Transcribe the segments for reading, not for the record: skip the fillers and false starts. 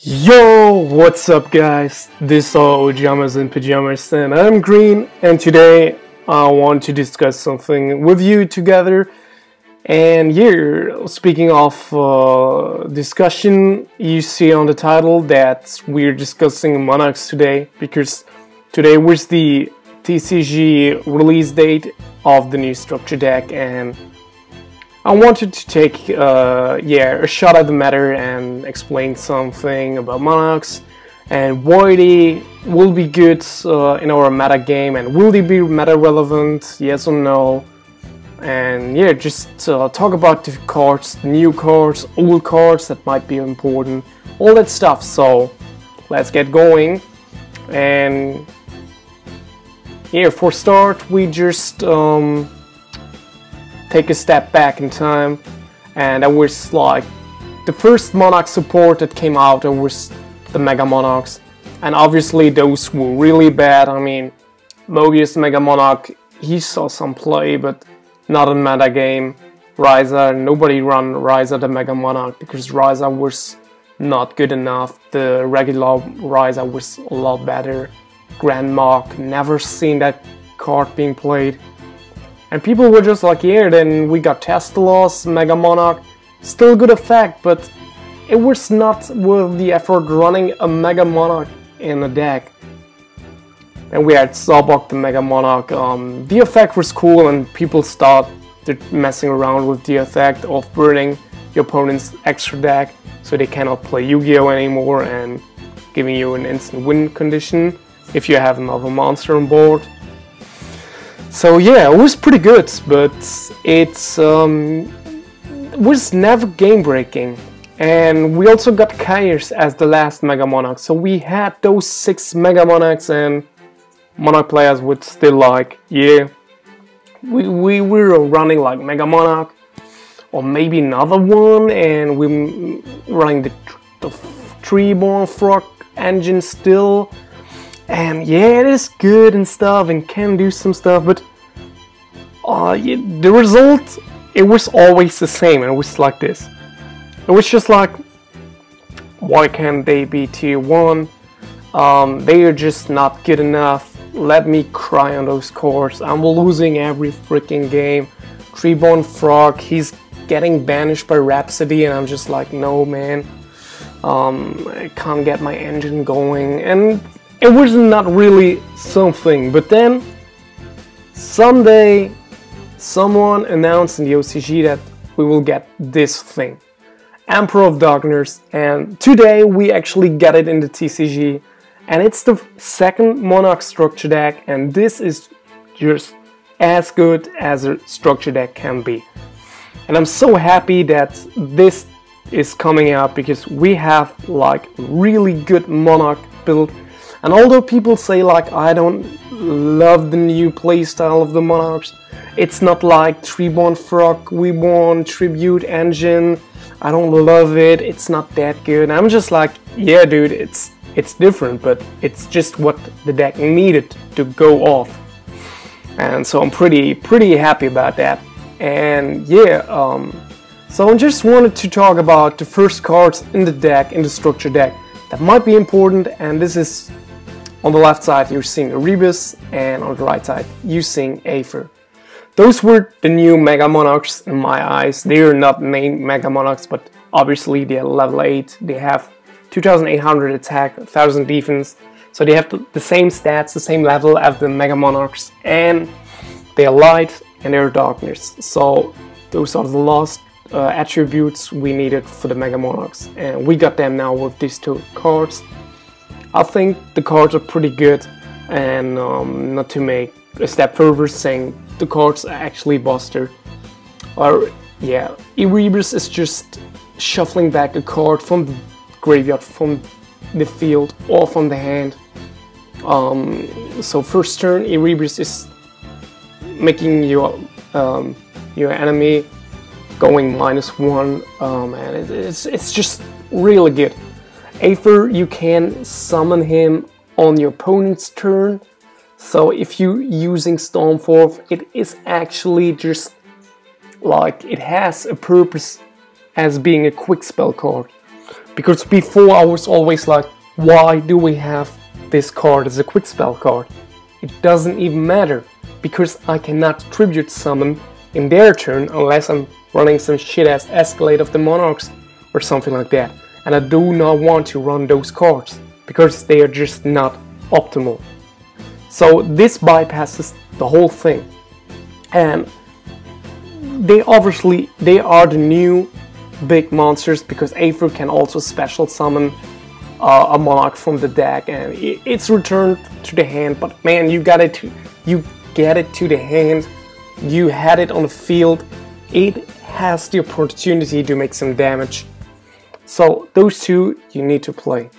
Yo, what's up guys? This are Pajamas and Pajamas and I'm Green, and today I want to discuss something with you together. And here, speaking of discussion, you see on the title that we're discussing Monarchs today, because today was the TCG release date of the new structure deck, and I wanted to take a shot at the matter and explain something about Monarchs and why they will be good in our meta game, and will they be meta relevant, yes or no. And yeah, just talk about the cards, new cards, old cards that might be important, all that stuff. So let's get going. And yeah, for start, we just take a step back in time, and that was like the first Monarch support that came out. It was the Mega Monarchs, and obviously those were really bad. I mean, Mobius Mega Monarch, he saw some play, but not in meta game. Ryza, nobody run Ryza the Mega Monarch because Ryza was not good enough. The regular Ryza was a lot better. Grand Mark, never seen that card being played. And people were just like, yeah, then we got Testalos, Mega Monarch, still good effect, but it was not worth the effort running a Mega Monarch in a deck. And we had Sawbuck the Mega Monarch. The effect was cool, and people started messing around with the effect of burning your opponent's extra deck so they cannot play Yu-Gi-Oh anymore, and giving you an instant win condition if you have another monster on board. So yeah, it was pretty good, but it was never game breaking. And we also got Kairs as the last Mega Monarch. So we had those 6 Mega Monarchs, and Monarch players would still like, yeah, we were running like Mega Monarch, or maybe another one, and we running the Treeborn Frog engine still. And yeah, it is good and stuff, and can do some stuff, but yeah, the result, it was always the same, and it was like this. It was just like, why can't they be tier 1? They are just not good enough. Let me cry on those cards. I'm losing every freaking game. Treeborn Frog, he's getting banished by Rhapsody, and I'm just like, no man. I can't get my engine going, and it was not really something. But then someday someone announced in the OCG that we will get this thing, Emperor of Darkness, and today we actually get it in the TCG, and it's the second Monarch structure deck, and this is just as good as a structure deck can be. And I'm so happy that this is coming out, because we have like really good Monarch build. And although people say like, I don't love the new playstyle of the Monarchs, it's not like Treeborn Frog, Reborn, Tribute Engine, I don't love it, it's not that good. I'm just like, yeah dude, it's different, but it's just what the deck needed to go off. And so I'm pretty happy about that. And yeah, so I just wanted to talk about the first cards in the deck, in the structure deck, that might be important. And this is, on the left side you're seeing Erebus, and on the right side you're seeing Aether. Those were the new Mega Monarchs in my eyes. They are not named Mega Monarchs, but obviously they are level 8. They have 2800 attack, 1000 defense. So they have the same stats, the same level as the Mega Monarchs. And they are light and they are darkness. So those are the last attributes we needed for the Mega Monarchs. And we got them now with these 2 cards. I think the cards are pretty good, and not to make a step further saying the cards are actually buster. Or yeah, Erebus is just shuffling back a card from the graveyard, from the field, or from the hand. So first turn, Erebus is making your enemy going -1, and it's just really good. Aether, you can summon him on your opponent's turn. So if you're using Stormforth, it is actually just like, it has a purpose as being a quick spell card. Because before I was always like, why do we have this card as a quick spell card? It doesn't even matter, because I cannot tribute summon in their turn unless I'm running some shit-ass Escalate of the Monarchs or something like that. And I do not want to run those cards, because they are just not optimal. So this bypasses the whole thing. And they are the new big monsters, because Aether can also special summon a Monarch from the deck, and it's returned to the hand. But man, you get it to the hand, you had it on the field, it has the opportunity to make some damage. So those two you need to play.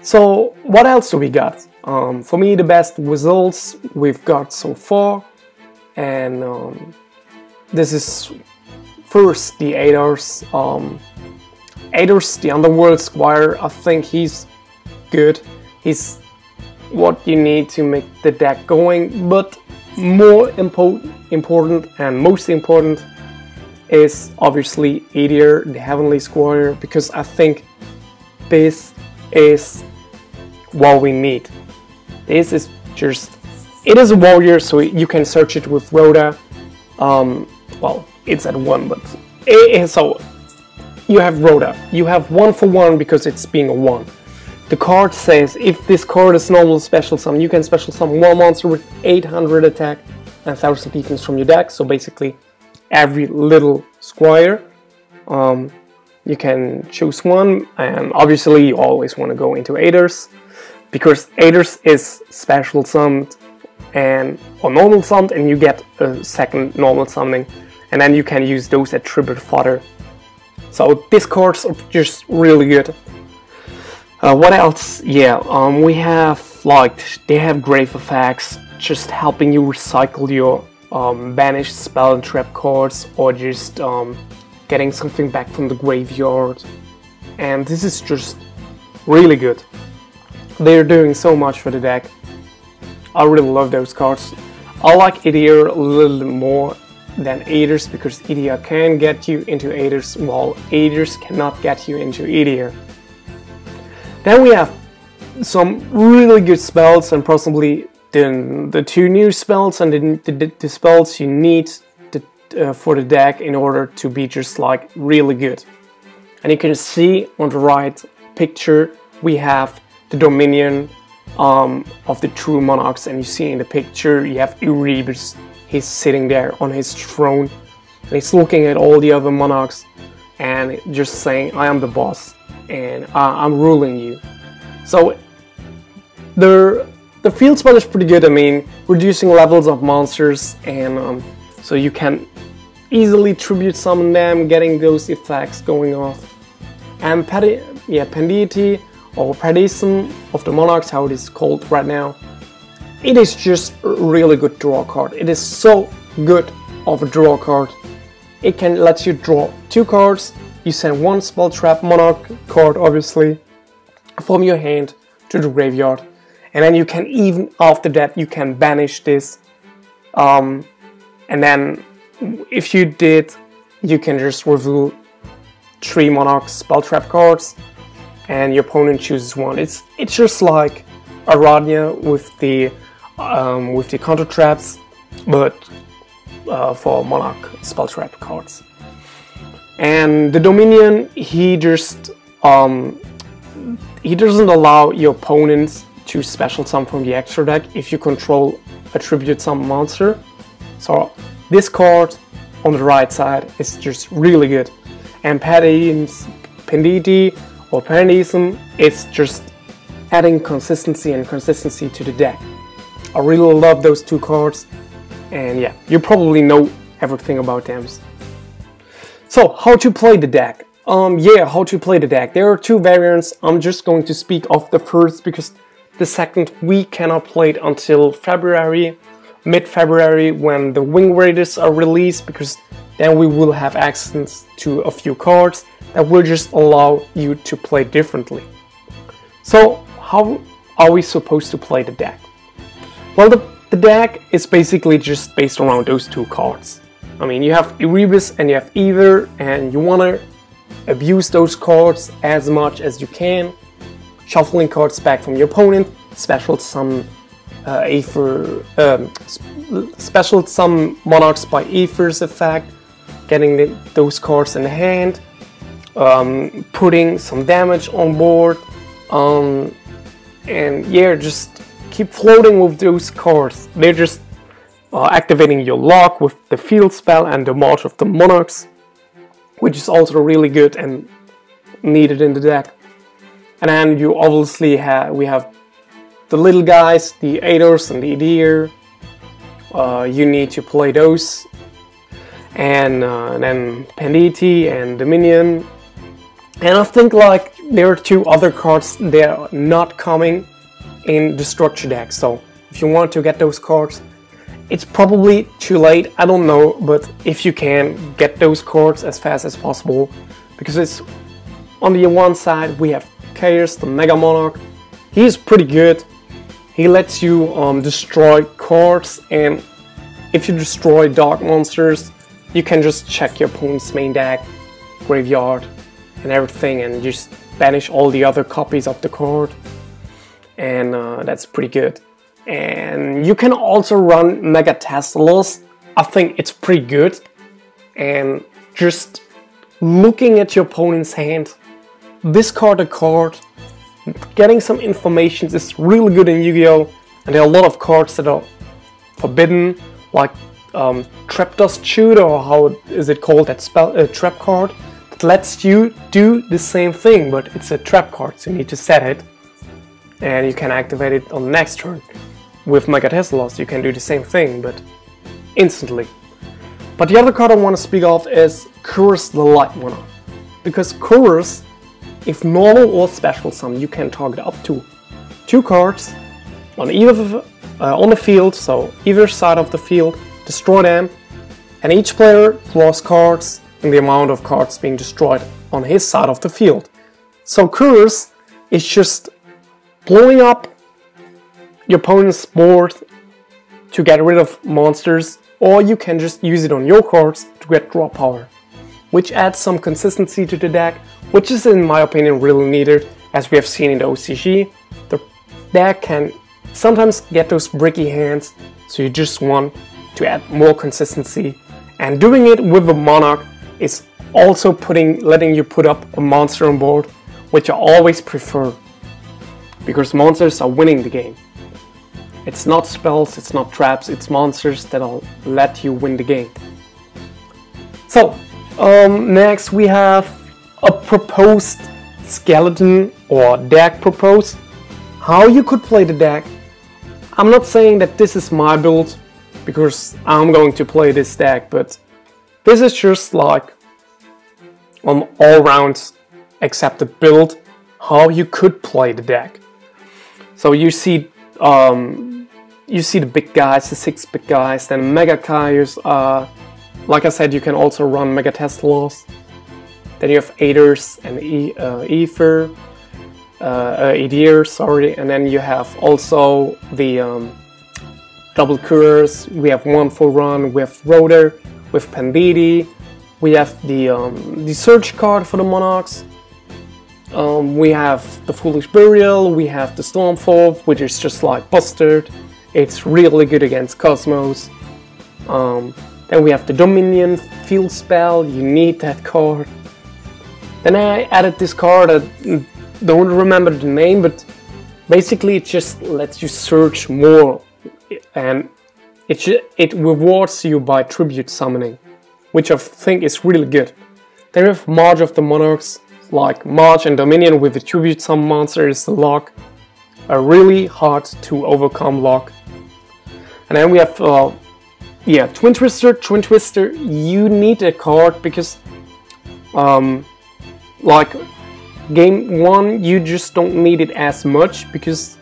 So what else do we got? For me, the best results we've got so far, and this is first the Erebus. Erebus, the Underworld Squire. I think he's good. He's what you need to make the deck going, but more important and most important is obviously Aether, the Heavenly Squire, because I think this is what we need. This is just, it is a warrior, so you can search it with Rhoda. Well, it's at 1, but so you have Rhoda. You have 1-for-1 because it's being a 1. The card says if this card is normal special summon, you can special summon one monster with 800 attack and 1000 defense from your deck. So basically, every little squire, you can choose one, and obviously you always want to go into Aether's, because Aether's is special summoned or normal summoned, and you get a second normal summoning, and then you can use those at tribute fodder. So these cards are just really good. What else? Yeah, we have they have grave effects, just helping you recycle your banished spell and trap cards, or just getting something back from the graveyard. And this is just really good. They're doing so much for the deck. I really love those cards. I like Aether a little more than Aether's, because Aether can get you into Aether's, while Aether's cannot get you into Aether. Then we have some really good spells, and possibly the two new spells and the spells you need for the deck in order to be just like really good. And you can see on the right picture we have the Dominion of the true monarchs, and you see in the picture you have Erebus. He's sitting there on his throne, and he's looking at all the other monarchs and just saying, I am the boss, and I'm ruling you. So the field spell is pretty good. I mean, reducing levels of monsters, and so you can easily tribute summon them, getting those effects going off. And Penditi, or Paradism of the Monarchs, how it is called right now, it is just a really good draw card. It is so good of a draw card. It can let you draw 2 cards. You send 1 spell trap Monarch card, obviously, from your hand to the graveyard, and then you can, even after that, you can banish this, and then if you did, you can just reveal 3 Monarch spell trap cards, and your opponent chooses 1. It's just like Aranya with the counter traps, but for Monarch spell trap cards. And the Dominion, he doesn't allow your opponents to special summon from the extra deck if you control a tribute summon monster. So this card on the right side is just really good. And Penditi or Paradism, it's just adding consistency to the deck. I really love those 2 cards, and yeah, you probably know everything about them. So how to play the deck? How to play the deck. There are 2 variants. I'm just going to speak of the first, because the second we cannot play it until February, mid-February, when the Wing Raiders are released, because then we will have access to a few cards that will just allow you to play differently. So how are we supposed to play the deck? Well, the deck is basically just based around those 2 cards. I mean, you have Erebus and you have Aether, and you want to abuse those cards as much as you can, shuffling cards back from your opponent, special some special some Monarchs by Aether's effect, getting those cards in the hand, putting some damage on board, and yeah, just keep floating with those cards. They're just activating your lock with the field spell and the March of the Monarchs, which is also really good and needed in the deck. And then you obviously we have the little guys, the Aetors and the Deer. You need to play those. And then Panditi and Dominion. And I think like there are 2 other cards that are not coming in the structure deck. So if you want to get those cards, it's probably too late, I don't know, but if you can, get those cards as fast as possible, because it's on the one side we have Chaos, the Mega Monarch. He's pretty good. He lets you destroy cards, and if you destroy dark monsters, you can just check your opponent's main deck, graveyard, and everything, and just banish all the other copies of the card, and that's pretty good. And you can also run Mega Teslas. I think it's pretty good. And just looking at your opponent's hand, discard a card, getting some information is really good in Yu-Gi-Oh! And there are a lot of cards that are forbidden, like Trap Dust Shooter, or how is it called, that spell, trap card that lets you do the same thing, but it's a trap card, so you need to set it, and you can activate it on the next turn. With Mega Teslas you can do the same thing, but instantly. But the other card I want to speak of is Curse the Light Monarch. Because Curse, if normal or special summon, you can target up to 2 cards on either on the field, so either side of the field, destroy them, and each player draws cards in the amount of cards being destroyed on his side of the field. So Curse is just blowing up your opponent's board to get rid of monsters, or you can just use it on your cards to get draw power, which adds some consistency to the deck, which is in my opinion really needed, as we have seen in the OCG. The deck can sometimes get those bricky hands, so you just want to add more consistency, and doing it with a Monarch is also letting you put up a monster on board, which I always prefer, because monsters are winning the game. It's not spells, it's not traps, it's monsters that'll let you win the game. So, next we have a proposed skeleton or deck proposed. How you could play the deck. I'm not saying that this is my build, because I'm going to play this deck, but this is just like an all-round accepted build, how you could play the deck. So you see the big guys, the 6 big guys, then Mega Kaios. Like I said, you can also run Mega Teslas. Then you have Aetors and Aether, Aether, sorry, and then you have also the double Couriers. We have 1-for run, we have Rotor, with Panditi. We have the Search card for the Monarchs. We have the Foolish Burial, we have the Stormfall, which is just like Bustard. It's really good against Cosmos. Then we have the Dominion Field Spell, you need that card. Then I added this card, I don't remember the name, but basically it just lets you search more, and it rewards you by tribute summoning, which I think is really good. Then we have March of the Monarchs, like March and Dominion with the tribute summon monster is the lock, a really hard to overcome lock. And then we have Twin Twister. Twin Twister, you need a card because like game 1 you just don't need it as much, because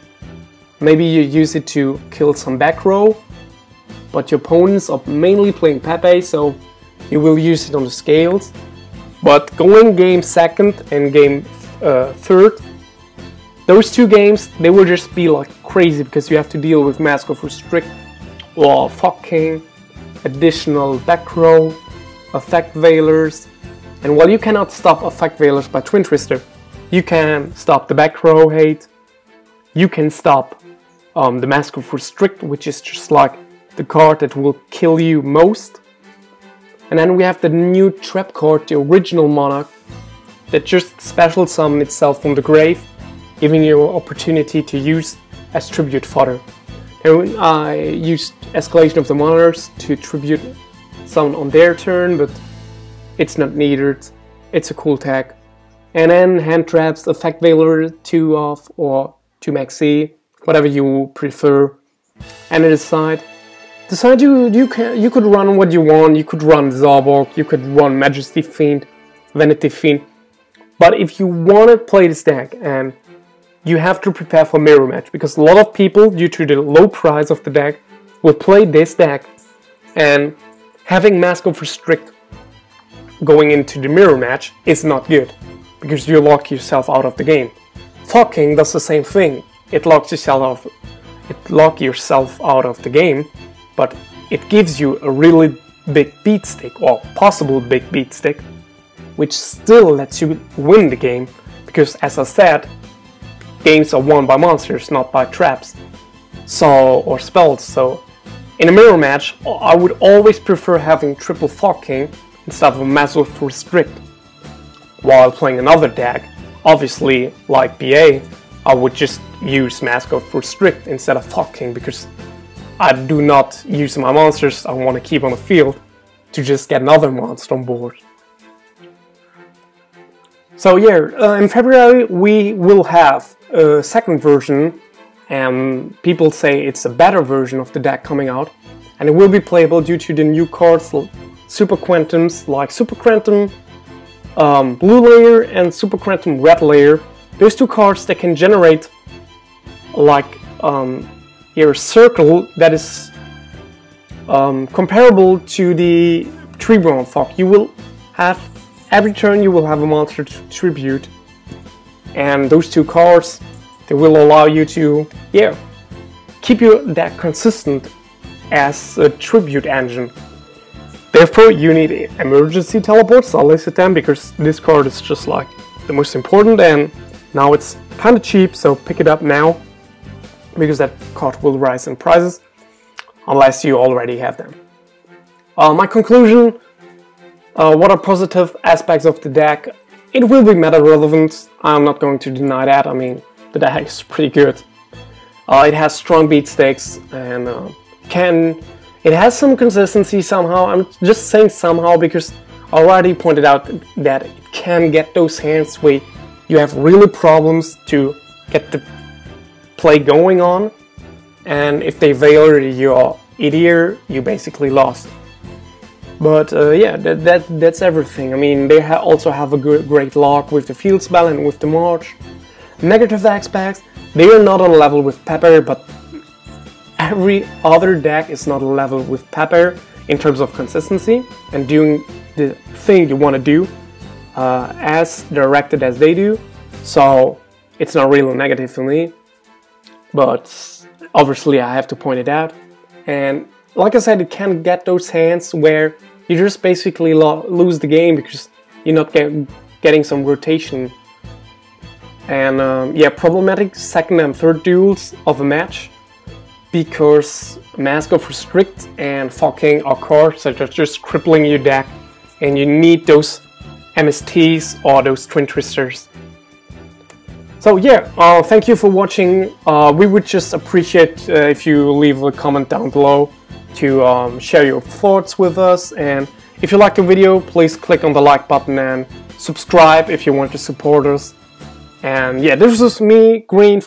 maybe you use it to kill some back row, but your opponents are mainly playing Pepe, so you will use it on the scales. But going game 2nd and game 3rd, those 2 games, they will just be like crazy, because you have to deal with Mask of Restrict or fucking additional back row, effect veilers, And while you cannot stop Effect Veilers by Twin Twister, you can stop the back row hate, you can stop the Mask of Restrict, which is just like the card that will kill you most. And then we have the new trap card, the original Monarch, that just special summon itself from the grave, giving you an opportunity to use as tribute fodder. And I used Escalation of the Monarchs to tribute summon on their turn, but it's not needed. It's a cool tag. And then hand traps, Effect Veiler 2 off or 2 maxi, whatever you prefer. And at the side you could run what you want. You could run Zorborg, you could run Majesty Fiend, Vanity Fiend. But if you want to play this deck, and you have to prepare for mirror match, because a lot of people, due to the low price of the deck, will play this deck, and having Mask of Restrict going into the mirror match is not good, because you lock yourself out of the game. Fog King does the same thing. It locks yourself out of the game, but it gives you a really big beat stick, or possible big beat stick, which still lets you win the game, because as I said, games are won by monsters, not by traps or spells. So in a mirror match, I would always prefer having triple Fog King instead of a Massive Restrict. While playing another deck, obviously like BA, I would just use Mask of Restrict instead of Fog King, because I do not use my monsters I want to keep on the field to just get another monster on board. So yeah, in February we will have a second version, and people say it's a better version of the deck coming out, and it will be playable due to the new cards, Super Quantums, like Super Quantum Blue Layer and Super Quantum Red Layer. Those two cards that can generate like a circle that is comparable to the Tree-Born Fog. You will have every turn you will have a monster to tribute, and those two cards, they will allow you to keep your deck consistent as a tribute engine. Therefore you need emergency teleports. I'll list them because this card is just like the most important, and now it's kind of cheap, so pick it up now, because that card will rise in prices unless you already have them. My conclusion, what are positive aspects of the deck? It will be meta relevant, I'm not going to deny that. I mean, the deck is pretty good. It has strong beat stakes, and it has some consistency somehow. I'm just saying somehow because I already pointed out that it can get those hands where you have really problems to get the play going on, and if they Veiler your Idiot, you basically lost. But yeah, that's everything. I mean, they also have a great lock with the field spell and with the March. Negative aspects, they are not on level with Pepper, but every other deck is not on level with Pepper in terms of consistency and doing the thing you want to do as directed as they do. So it's not really negative for me, but obviously I have to point it out. And like I said, it can get those hands where you just basically lose the game because you're not getting some rotation. And yeah, problematic second and third duels of a match, because Mask of Restrict and Fog King are cards that are just crippling your deck, and you need those MSTs or those Twin Twisters. So yeah, thank you for watching. We would just appreciate if you leave a comment down below to share your thoughts with us, and if you like the video, please click on the like button and subscribe if you want to support us. And yeah, this was me, Green.